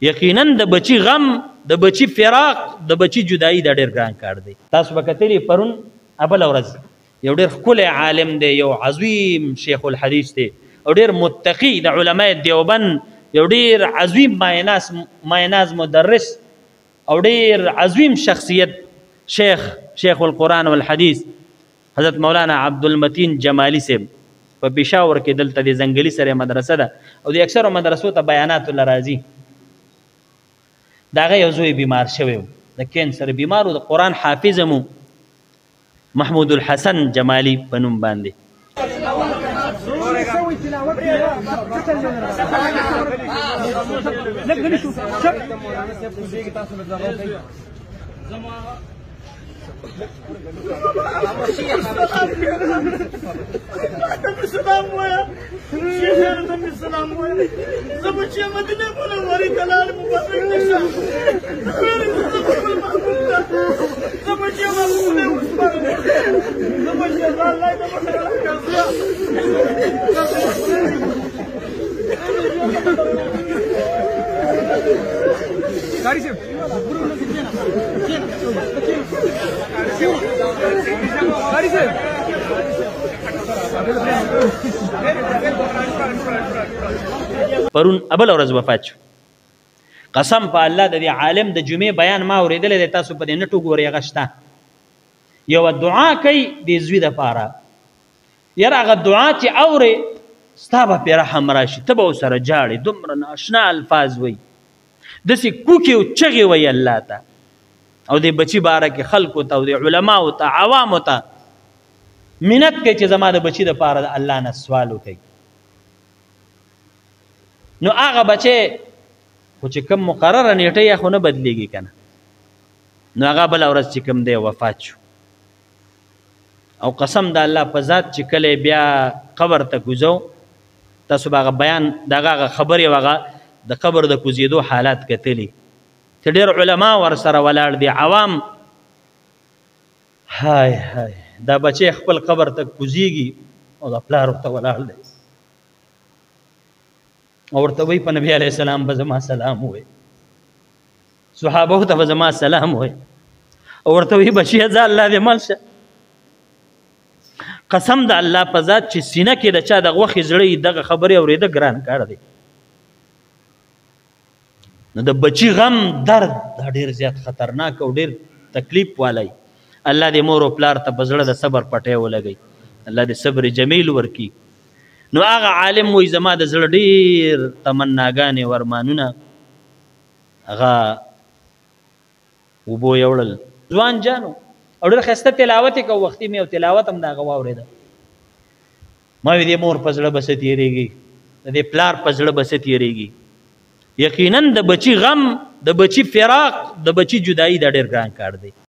یقینا د بچی غم د بچی فراق د بچی جدائی دا ډیر ګران کار دی. تاسو به کتلی پرون ابل ورځ یو ډیر ښکلی عالم دی، یو عظیم شیخ الحدیث دی او ډیر متقی د علماء دیوبند، یو ډیر عظیم مایناز مدرس او ډیر عظیم شخصیت شیخ القرآن والحدیث حضرت مولانا عبدالمتین جمالی صاحب په پېښور کې دلته د ځنګلي سره مدرسه ده او د اکثرو مدرسو ته بیانات الله راځي. د هغه یو زوی بیمار شوی و، د کینسر بیمار و، د قرآن حافظ مو محمود الحسن جمالی په نوم باندې. السلام ويا شيخ السلام ويا زبشي مدينة منورة دلال مبارك نشا زبشي زبشي الله پرون ابل ورځ وفات شو. قسم په الله د دې عالم د جمعې بیان ما اورېدلی دی، تاسو په دې نټو ګورئ. هغه شته یوه دعا کوي د زوی دپاره، یاره هغه دعا چې اورې ستا به پرې رحم راشي، ته به ورسره جاړې. دومره ناشنا الفاظ وایي، داسې کوکې او چغې وایي الله ته او د بچي باره کې خلکو ته او د علماو ته عوامو ته منت کوي چې زما د بچي دپاره د الله نه سوال وکړي. نو هغه بچی خو چې کوم مقرره نیټه یې خو نه بدلېږي که نه، نو هغه بله ورځ چې کوم دی وفات شو. او قسم د الله په ذات چې کله بیا قبر ته کوزو، تاسو به هغه بیان د هغه خبرې او هغه د قبر د کوزېدو حالات کتلي چې ډېر علما ورسره ولاړ دي، عوام. های های دا بچی خپل قبر ته کوزېږي او د پلار ورته ولاړ دی او ورته وایي په نبي علیه السلام به زما سلام ووایي، صحابو ته به زما سلام ووایي او ورته وایي بچیه ځه الله دې مل شه. قسم د الله په ذات چې سینه کې د چا د غوښې زړه دغه خبرې اورېده ګران کار دی. نو د بچی غم درد دا ډېر زیات خطرناک او ډېر تکلیف والی. الله دې مور او پلار ته په زړه د صبر پټی ولګوي، الله دې صبر جمیل ورکي. نو هغه عالم وایي زما د زړه ډېر تمناګانې او ارمانونه هغه اوبو یوړل. ځوان جانو او ډېر ښایسته تلاوت یې کوه، وختي مې یو تلاوت هم د هغه واورېده. ما وی دې مور په زړه به څه تېرېږي، د دې پلار په زړه به څه تېرېږي. یقینا د بچی غم د بچی فراق د بچی جدائی دا ډېر ګران کار دی.